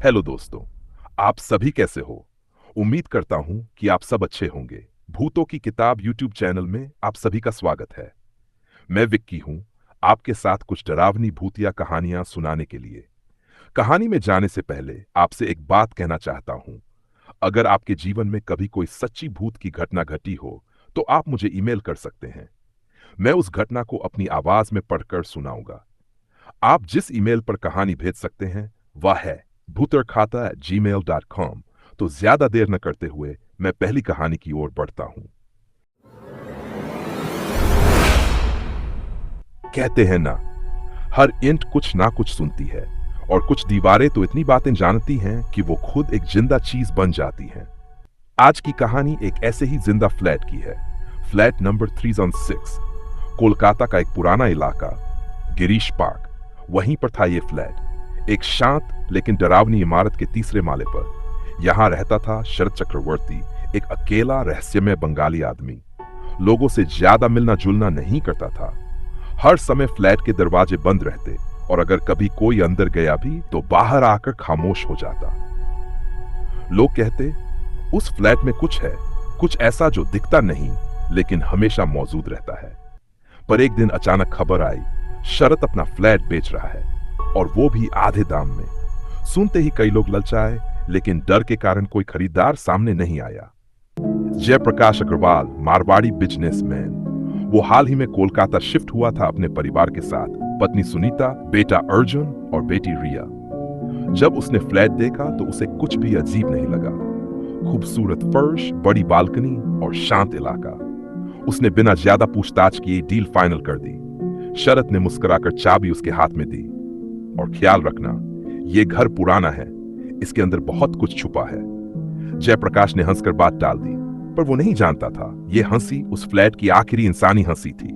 Hello दोस्तों, आप सभी कैसे हो? उम्मीद करता हूं कि आप सब अच्छे होंगे। भूतों की किताब यूट्यूब चैनल में आप सभी का स्वागत है। मैं विक्की हूं, आपके साथ कुछ डरावनी भूतिया कहानियां सुनाने के लिए। कहानी में जाने से पहले आपसे एक बात कहना चाहता हूं। अगर आपके जीवन में कभी कोई सच्ची भूत की घटना घटी हो, तो आप मुझे ईमेल कर सकते हैं। मैं उस घटना को अपनी आवाज में पढ़कर सुनाऊंगा। आप जिस ईमेल पर कहानी भेज सकते हैं वह है bhutarkhata@gmail.com। तो ज्यादा देर न करते हुए मैं पहली कहानी की ओर बढ़ता हूं। कहते हैं ना, हर ईंट कुछ ना कुछ सुनती है, और कुछ दीवारें तो इतनी बातें जानती हैं कि वो खुद एक जिंदा चीज बन जाती हैं। आज की कहानी एक ऐसे ही जिंदा फ्लैट की है। फ्लैट नंबर 306, कोलकाता का एक पुराना इलाका, गिरीश पार्क। वहीं पर था ये फ्लैट, एक शांत लेकिन डरावनी इमारत के तीसरे माले पर। यहां रहता था शरद चक्रवर्ती, एक अकेला रहस्यमय बंगाली आदमी। लोगों से ज्यादा मिलना जुलना नहीं करता था। हर समय फ्लैट के दरवाजे बंद रहते, और अगर कभी कोई अंदर गया भी तो बाहर आकर खामोश हो जाता। लोग कहते, उस फ्लैट में कुछ है, कुछ ऐसा जो दिखता नहीं लेकिन हमेशा मौजूद रहता है। पर एक दिन अचानक खबर आई, शरद अपना फ्लैट बेच रहा है, और वो भी आधे दाम में। सुनते ही कई लोग ललचाए, लेकिन डर के कारण कोई खरीदार सामने नहीं आया। जयप्रकाश अग्रवाल, मारवाड़ी बिजनेसमैन, वो हाल ही में कोलकाता शिफ्ट हुआ था अपने परिवार के साथ, पत्नी सुनीता, बेटा अर्जुन और बेटी रिया। जब उसने फ्लैट देखा तो उसे कुछ भी अजीब नहीं लगा। खूबसूरत फर्श, बड़ी बालकनी और शांत इलाका। उसने बिना ज्यादा पूछताछ किए डील फाइनल कर दी। शरद ने मुस्कुराकर चाबी उसके हाथ में दी। और ख्याल रखना, यह घर पुराना है, इसके अंदर बहुत कुछ छुपा है। जयप्रकाश ने हंसकर बात टाल दी, पर वो नहीं जानता था यह हंसी उस फ्लैट की आखिरी इंसानी हंसी थी।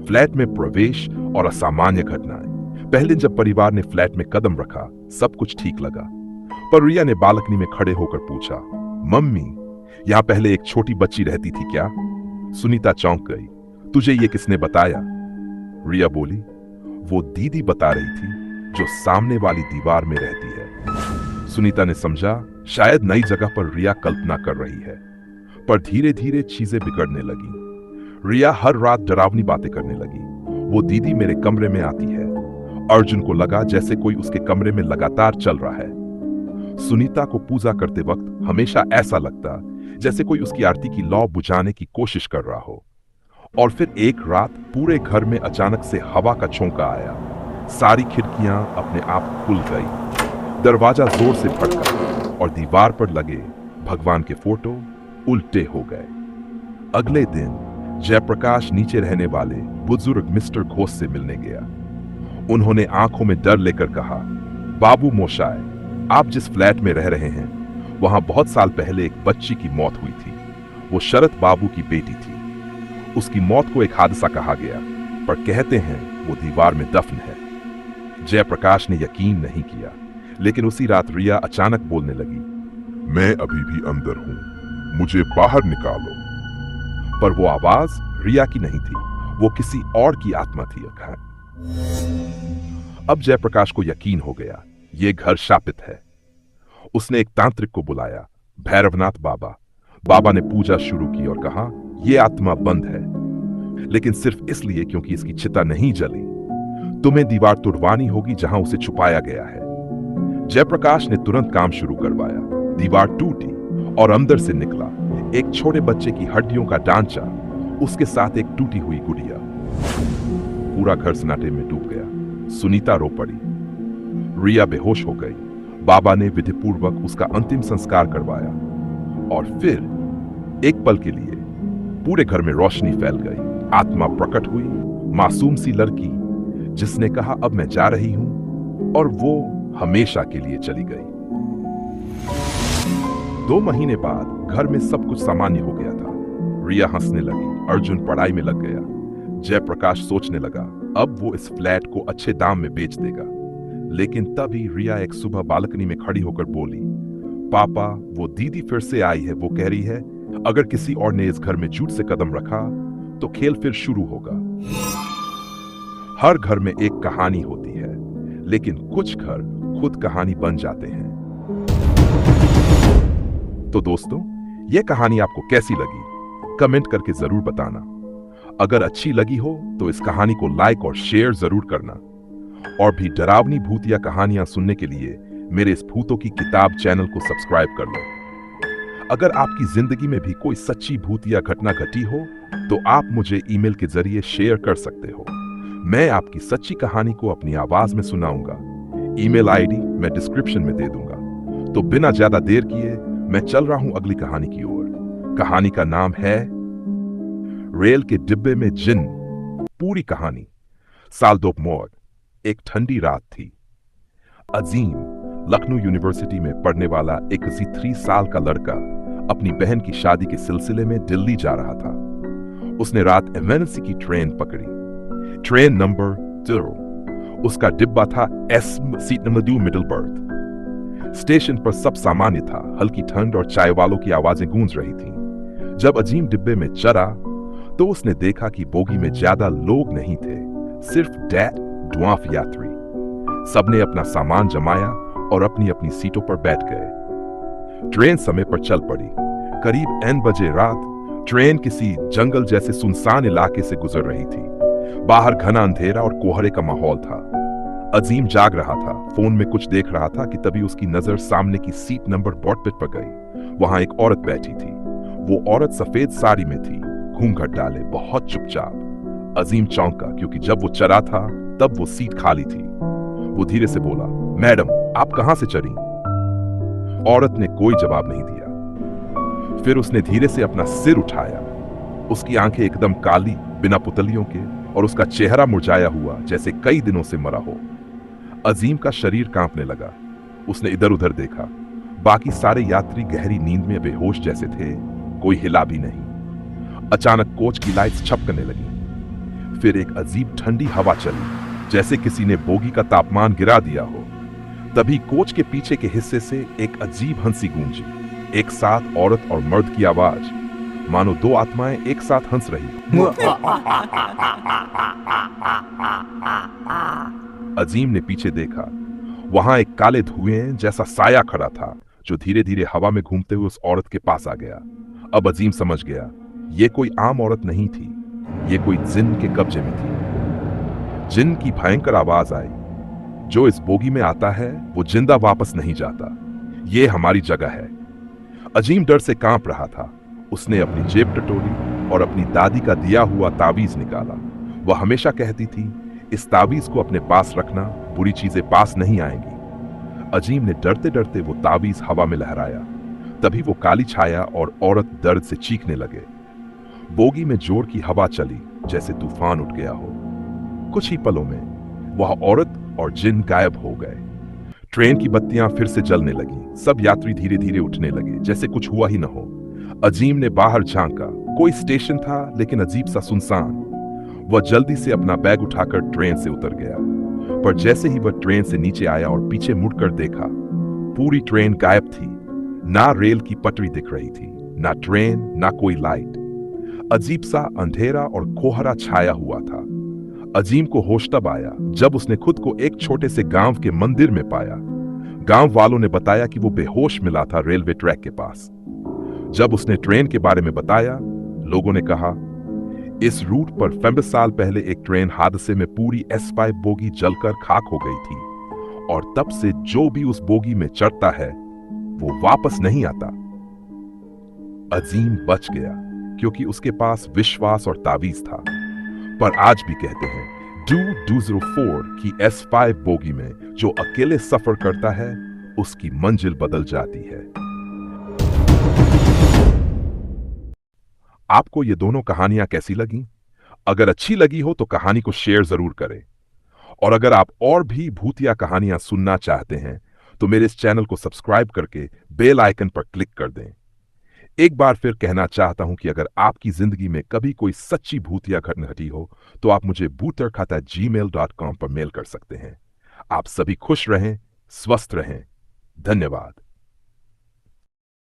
फ्लैट में प्रवेश और असामान्य घटनाएं। पहले दिन जब परिवार ने फ्लैट में कदम रखा, सब कुछ ठीक लगा। पर रिया ने बालकनी में खड़े होकर पूछा, मम्मी, यहां पहले एक छोटी बच्ची रहती थी क्या? सुनीता चौंक गई। तुझे ये किसने बताया? रिया बोली, वो दीदी बता रही थी, जो सामने वाली दीवार में रहती है। सुनीता ने समझा, शायद नई जगह पर रिया कल्पना कर रही है। पर धीरे धीरे चीजें बिगड़ने लगी। रिया हर रात डरावनी बातें करने लगी। वो दीदी मेरे कमरे में आती है। अर्जुन को लगा जैसे कोई उसके कमरे में लगातार चल रहा है। सुनीता को पूजा करते वक्त हमेशा ऐसा लगता जैसे कोई उसकी आरती की लौ बुझाने की कोशिश कर रहा हो। और फिर एक रात पूरे घर में अचानक से हवा का झोंका आया। सारी खिड़कियां अपने आप खुल गई। दरवाजा जोर से फटका और दीवार पर लगे भगवान के फोटो उल्टे हो गए। अगले दिन जयप्रकाश नीचे रहने वाले बुजुर्ग मिस्टर घोष से मिलने गया। उन्होंने आंखों में डर लेकर कहा, बाबू मोशाय, आप जिस फ्लैट में रह रहे हैं, वहां बहुत साल पहले एक बच्ची की मौत हुई थी। वो शरद बाबू की बेटी थी। उसकी मौत को एक हादसा कहा गया, पर कहते हैं वो दीवार में दफन है। जयप्रकाश ने यकीन नहीं किया, लेकिन उसी रात रिया अचानक बोलने लगी, मैं अभी भी अंदर हूं, मुझे बाहर निकालो। पर वो आवाज रिया की नहीं थी, वो किसी और की आत्मा थी। अब जयप्रकाश को यकीन हो गया, ये घर शापित है। उसने एक तांत्रिक को बुलाया, भैरवनाथ बाबा। बाबा ने पूजा शुरू की और कहा, यह आत्मा बंद है, लेकिन सिर्फ इसलिए क्योंकि इसकी चिता नहीं जली। तुम्हें दीवार तुड़वानी होगी जहां उसे छुपाया गया है। जयप्रकाश ने तुरंत काम शुरू करवाया। दीवार टूटी और अंदर से निकला एक छोटे बच्चे की हड्डियों का ढांचा, उसके साथ एक टूटी हुई गुड़िया। पूरा घर सन्नाटे में डूब गया। सुनीता रो पड़ी। रिया बेहोश हो गई। बाबा ने विधिपूर्वक उसका अंतिम संस्कार करवाया, और फिर एक पल के लिए पूरे घर में रोशनी फैल गई। आत्मा प्रकट हुई, मासूम सी लड़की जिसने कहा, अब मैं जा रही हूं, और वो हमेशा के लिए चली गई। 2 महीने बाद घर में सब कुछ सामान्य हो गया था। रिया हंसने लगी, अर्जुन पढ़ाई में लग गया। जयप्रकाश सोचने लगा, अब वो इस फ्लैट को अच्छे दाम में बेच देगा। लेकिन तभी रिया एक सुबह बालकनी में खड़ी होकर बोली, पापा, वो दीदी फिर से आई है। वो कह रही है, अगर किसी और ने इस घर में झूठ से कदम रखा तो खेल फिर शुरू होगा। हर घर में एक कहानी होती है, लेकिन कुछ घर खुद कहानी बन जाते हैं। तो दोस्तों, यह कहानी आपको कैसी लगी? कमेंट करके जरूर बताना। अगर अच्छी लगी हो तो इस कहानी को लाइक और शेयर जरूर करना। और भी डरावनी भूतिया कहानियां सुनने के लिए मेरे इस भूतों की किताब चैनल को सब्सक्राइब कर लो। अगर आपकी जिंदगी में भी कोई सच्ची भूतिया घटना घटी हो तो आप मुझे ईमेल के जरिए शेयर कर सकते हो। मैं आपकी सच्ची कहानी को अपनी आवाज में सुनाऊंगा। ईमेल आईडी मैं डिस्क्रिप्शन में दे दूंगा। तो बिना ज्यादा देर किए मैं चल रहा हूं अगली कहानी की ओर। कहानी का नाम है रेल के डिब्बे में जिन। पूरी कहानी। साल 2000, एक ठंडी रात थी। अजीम लखनऊ यूनिवर्सिटी में पढ़ने वाला 23 साल का लड़का अपनी बहन की शादी के सिलसिले में दिल्ली जा रहा था। उसने रात एमएनसी की ट्रेन पकड़ी। Train number 0। उसका डिब्बा था S seat number 2 middle birth. Station पर सब सामान्य था। हल्की ठंड और चाय वालों की आवाजें गूंज रही थीं। जब अजीम डिब्बे में चढ़ा तो उसने देखा कि बोगी में ज्यादा लोग नहीं थे, सिर्फ डैड ड्वार्फ यात्री। सबने अपना सामान जमाया और अपनी अपनी सीटों पर बैठ गए। ट्रेन समय पर चल पड़ी। करीब n बजे रात ट्रेन किसी जंगल जैसे सुनसान इलाके से गुजर रही थी। बाहर घना अंधेरा और कोहरे का माहौल था। अजीम जाग रहा था, फोन में कुछ देख रहा था कि तभी उसकी नजर सामने की सीट नंबर 42 पर गई। वहां एक औरत बैठी थी। वो औरत सफेद साड़ी में थी, घूंघट डाले, बहुत चुपचाप। अजीम चौंका क्योंकि जब वो चढ़ा था तब वो सीट खाली थी। वो धीरे से बोला, मैडम आप कहां से चढ़ी? औरत ने कोई जवाब नहीं दिया। फिर उसने धीरे से अपना सिर उठाया। उसकी आंखें एकदम काली, बिना पुतलियों के, और उसका चेहरा मुरझाया हुआ जैसे कई दिनों से मरा हो। अजीम का शरीर कांपने लगा। उसने इधर उधर देखा। बाकी सारे यात्री गहरी नींद में बेहोश जैसे थे, कोई हिला भी नहीं। अचानक कोच की लाइट्स छपकने लगी। फिर एक अजीब ठंडी हवा चली, जैसे किसी ने बोगी का तापमान गिरा दिया हो। तभी कोच के पीछे के हिस्से से एक अजीब हंसी गूंजी। एक साथ औरत और मर्द की आवाज, मानो दो आत्माएं एक साथ हंस रही। अजीम ने पीछे देखा। वहां एक काले धुएं जैसा साया खड़ा था जो धीरे धीरे हवा में घूमते हुए उस औरत के पास आ गया। अब अजीम समझ गया, ये कोई आम औरत नहीं थी, ये कोई जिन के कब्जे में थी। जिन की भयंकर आवाज आई, जो इस बोगी में आता है वो जिंदा वापस नहीं जाता, ये हमारी जगह है। अजीम डर से कांप रहा था। उसने अपनी जेब टटोली और अपनी दादी का दिया हुआ तावीज निकाला। वह हमेशा कहती थी, इस तावीज को अपने पास रखना, बुरी चीजें पास नहीं आएंगी। अजीम ने डरते डरते वो तावीज हवा में लहराया। तभी वो काली छाया और औरत दर्द से चीखने लगे। बोगी में जोर की हवा चली, जैसे तूफान उठ गया हो। कुछ ही पलों में वह औरत और जिन गायब हो गए। ट्रेन की बत्तियां फिर से जलने लगी। सब यात्री धीरे धीरे उठने लगे, जैसे कुछ हुआ ही न हो। अजीम ने बाहर झांका। कोई स्टेशन था लेकिन अजीब सा सुनसान। वह जल्दी से अपना बैग उठाकर ट्रेन से उतर गया। पर जैसे ही वह ट्रेन से नीचे आया और पीछे मुड़कर देखा, पूरी ट्रेन गायब थी। ना रेल की पटरी दिख रही थी, ना ट्रेन, ना कोई लाइट। अजीब सा अंधेरा और कोहरा छाया हुआ था। अजीम को होश तब आया जब उसने खुद को एक छोटे से गांव के मंदिर में पाया। गांव वालों ने बताया कि वो बेहोश मिला था रेलवे ट्रैक के पास। जब उसने ट्रेन के बारे में बताया, लोगों ने कहा, इस रूट पर 15 साल पहले एक ट्रेन हादसे में पूरी S5 बोगी जलकर खाक हो गई थी और तब से जो भी उस बोगी में चढ़ता है वो वापस नहीं आता। अजीम बच गया क्योंकि उसके पास विश्वास और तावीज था। पर आज भी कहते हैं, डू 204 की S5 बोगी में जो अकेले सफर करता है उसकी मंजिल बदल जाती है। आपको ये दोनों कहानियां कैसी लगी? अगर अच्छी लगी हो तो कहानी को शेयर जरूर करें। और अगर आप और भी भूतिया कहानियां सुनना चाहते हैं तो मेरे इस चैनल को सब्सक्राइब करके बेल आइकन पर क्लिक कर दें। एक बार फिर कहना चाहता हूं कि अगर आपकी जिंदगी में कभी कोई सच्ची भूतिया घटना घटी हो तो आप मुझे bhutarkhatha@gmail.com पर मेल कर सकते हैं। आप सभी खुश रहें, स्वस्थ रहें। धन्यवाद।